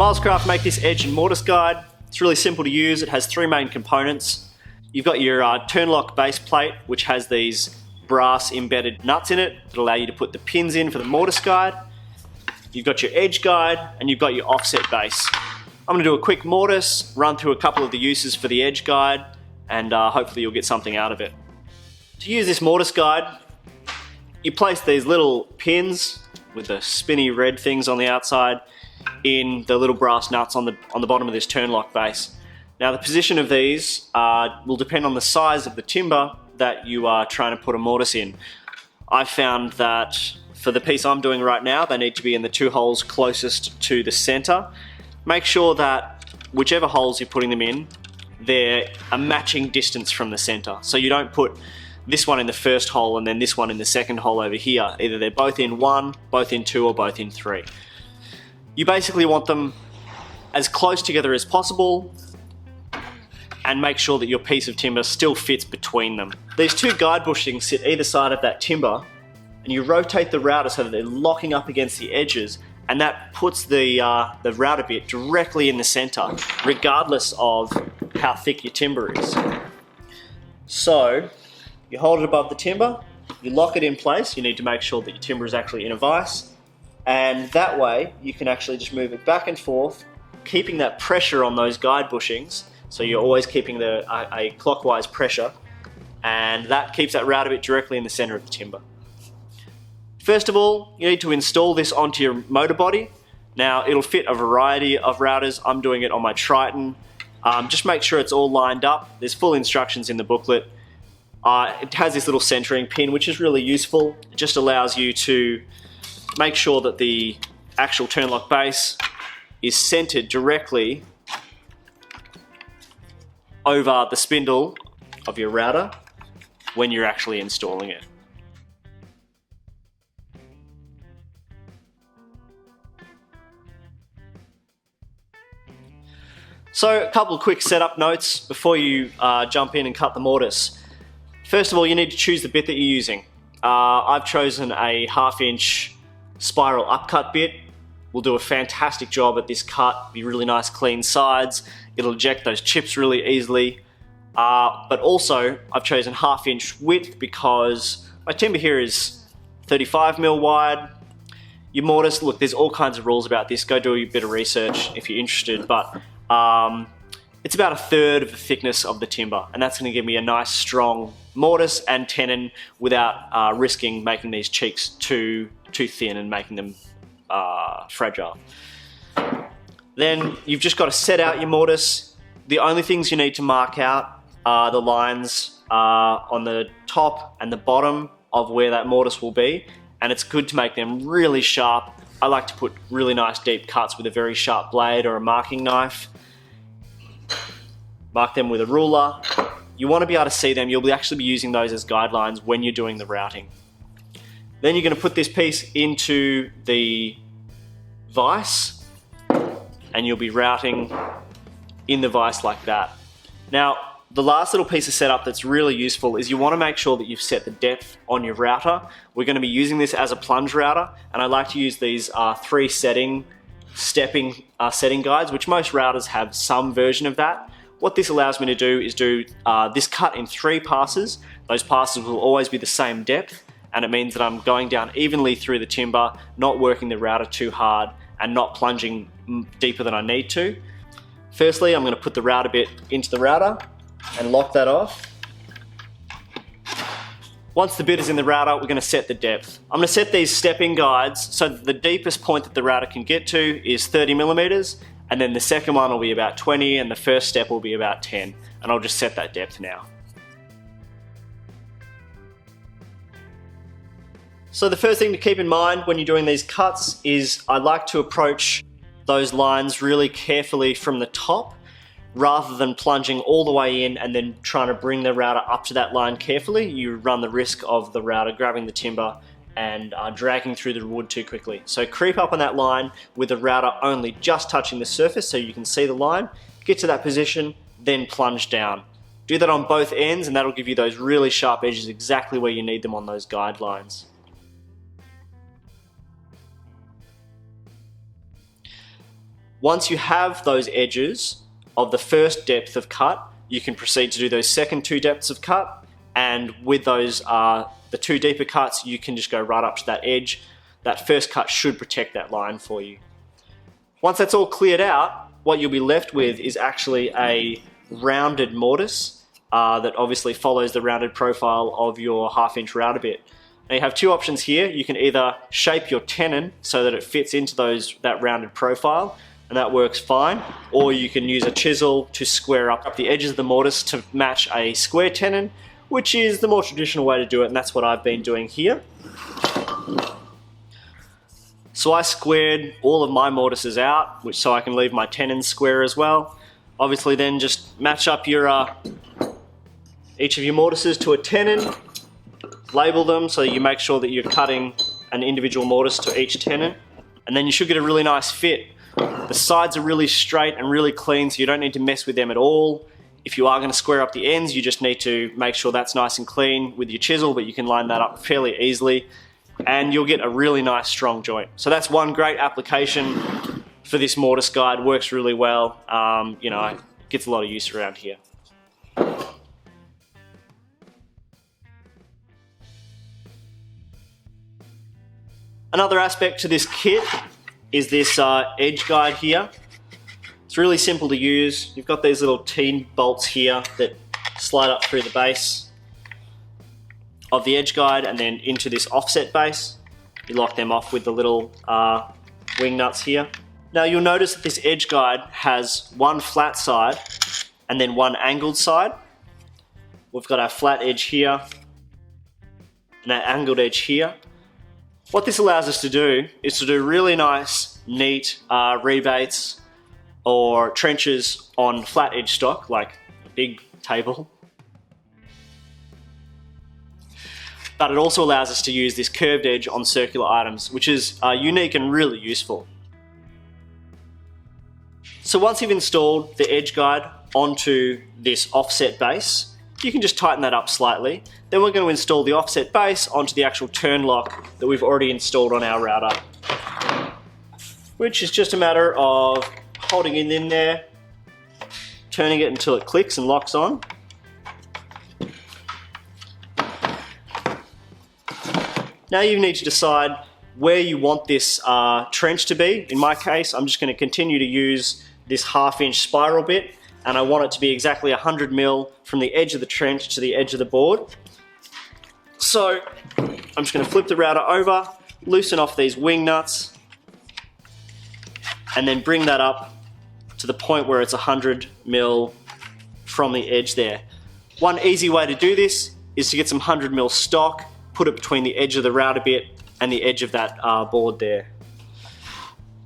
Milescraft make this edge and mortise guide. It's really simple to use. It has three main components. You've got your TurnLock base plate, which has these brass embedded nuts in it that allow you to put the pins in for the mortise guide. You've got your edge guide, and you've got your offset base. I'm going to do a quick mortise, run through a couple of the uses for the edge guide, and hopefully you'll get something out of it. To use this mortise guide, you place these little pins with the spinny red things on the outside in the little brass nuts on the bottom of this TurnLock base. Now the position of these will depend on the size of the timber that you are trying to put a mortise in. I found that for the piece I'm doing right now, they need to be in the two holes closest to the center. Make sure that whichever holes you're putting them in, they're a matching distance from the center. So you don't put this one in the first hole and then this one in the second hole over here. Either they're both in one, both in two, or both in three. You basically want them as close together as possible and make sure that your piece of timber still fits between them. These two guide bushings sit either side of that timber, and you rotate the router so that they're locking up against the edges, and that puts the router bit directly in the center, regardless of how thick your timber is. So you hold it above the timber, you lock it in place. You need to make sure that your timber is actually in a vise, and that way you can actually just move it back and forth, keeping that pressure on those guide bushings. So you're always keeping a clockwise pressure, and that keeps that router bit directly in the center of the timber. First of all, you need to install this onto your motor body. Now it'll fit a variety of routers. I'm doing it on my Triton. Just make sure it's all lined up. There's full instructions in the booklet. It has this little centering pin, which is really useful. It just allows you to make sure that the actual TurnLock base is centered directly over the spindle of your router when you're actually installing it. So a couple of quick setup notes before you jump in and cut the mortise. First of all, you need to choose the bit that you're using. I've chosen a 1/2 inch spiral upcut bit. Will do a fantastic job at this cut, be really nice clean sides. It'll eject those chips really easily. But also, I've chosen 1/2 inch width because my timber here is 35mm wide. Your mortise, look, there's all kinds of rules about this. Go do a bit of research if you're interested. But it's about 1/3 of the thickness of the timber, and that's going to give me a nice strong mortise and tenon without risking making these cheeks too thin and making them fragile. Then you've just got to set out your mortise. The only things you need to mark out are the lines on the top and the bottom of where that mortise will be, and it's good to make them really sharp. I like to put really nice deep cuts with a very sharp blade or a marking knife. Mark them with a ruler. You want to be able to see them. You'll actually be using those as guidelines when you're doing the routing. Then you're going to put this piece into the vise, and you'll be routing in the vise like that. Now, the last little piece of setup that's really useful is you want to make sure that you've set the depth on your router. We're going to be using this as a plunge router, and I like to use these three stepping setting guides, which most routers have some version of that. What this allows me to do is do this cut in 3 passes. Those passes will always be the same depth, and it means that I'm going down evenly through the timber, not working the router too hard, and not plunging deeper than I need to. Firstly, I'm going to put the router bit into the router and lock that off. Once the bit is in the router, we're going to set the depth. I'm going to set these stepping guides so that the deepest point that the router can get to is 30mm, and then the second one will be about 20, and the first step will be about 10, and I'll just set that depth now. So the first thing to keep in mind when you're doing these cuts is I like to approach those lines really carefully from the top, rather than plunging all the way in and then trying to bring the router up to that line carefully. You run the risk of the router grabbing the timber and dragging through the wood too quickly. So creep up on that line with the router only just touching the surface so you can see the line, get to that position, then plunge down. Do that on both ends, and that'll give you those really sharp edges exactly where you need them on those guidelines. Once you have those edges of the first depth of cut, you can proceed to do those second 2 depths of cut, and with those the 2 deeper cuts, you can just go right up to that edge. That first cut should protect that line for you. Once that's all cleared out, what you'll be left with is actually a rounded mortise that obviously follows the rounded profile of your 1/2" router bit. Now you have 2 options here. You can either shape your tenon so that it fits into that rounded profile, and that works fine, or you can use a chisel to square up the edges of the mortise to match a square tenon, which is the more traditional way to do it, and that's what I've been doing here. So I squared all of my mortices out, so I can leave my tenons square as well. Obviously then just match up each of your mortices to a tenon, label them so that you make sure that you're cutting an individual mortise to each tenon, and then you should get a really nice fit. The sides are really straight and really clean, so you don't need to mess with them at all. If you are going to square up the ends, you just need to make sure that's nice and clean with your chisel, but you can line that up fairly easily, and you'll get a really nice strong joint. So that's one great application for this mortise guide. Works really well. You know, gets a lot of use around here. Another aspect to this kit is this edge guide here. It's really simple to use. You've got these little T bolts here that slide up through the base of the edge guide and then into this offset base. You lock them off with the little wing nuts here. Now you'll notice that this edge guide has one flat side and then one angled side. We've got our flat edge here and our angled edge here. What this allows us to do is to do really nice, neat rebates or trenches on flat edge stock, like a big table. But it also allows us to use this curved edge on circular items, which is unique and really useful. So once you've installed the edge guide onto this offset base, you can just tighten that up slightly. Then we're going to install the offset base onto the actual TurnLock that we've already installed on our router, which is just a matter of holding it in there, turning it until it clicks and locks on. Now you need to decide where you want this trench to be. In my case, I'm just going to continue to use this 1/2" spiral bit, and I want it to be exactly 100 mil from the edge of the trench to the edge of the board. So I'm just going to flip the router over, loosen off these wing nuts, and then bring that up to the point where it's 100 mil from the edge there. One easy way to do this is to get some 100 mil stock, put it between the edge of the router bit and the edge of that board there.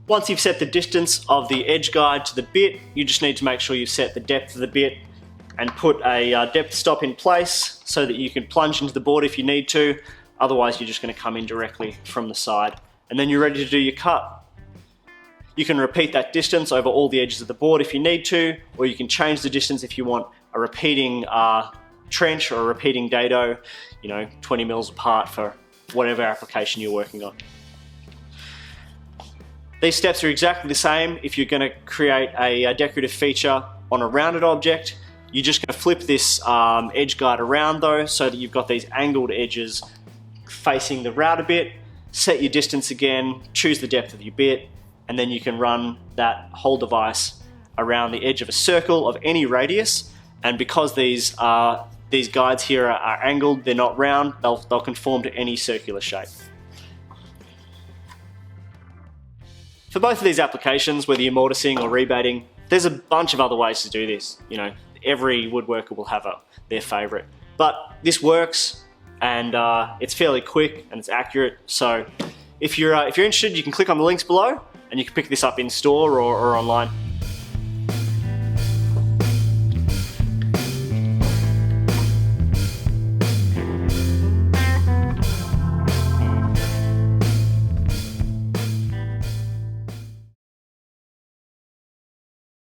Once you've set the distance of the edge guide to the bit, you just need to make sure you've set the depth of the bit and put a depth stop in place so that you can plunge into the board if you need to. Otherwise, you're just going to come in directly from the side. And then you're ready to do your cut. You can repeat that distance over all the edges of the board if you need to, or you can change the distance if you want a repeating trench or a repeating dado, 20 mils apart for whatever application you're working on. These steps are exactly the same if you're going to create a decorative feature on a rounded object. You're just going to flip this edge guide around though, so that you've got these angled edges facing the router bit. Set your distance again, choose the depth of your bit, and then you can run that whole device around the edge of a circle of any radius. And because these guides here are angled, they're not round, they'll conform to any circular shape. For both of these applications, whether you're mortising or rebating, there's a bunch of other ways to do this. Every woodworker will have their favorite. But this works, and it's fairly quick and it's accurate. So if you're interested, you can click on the links below and you can pick this up in store or online.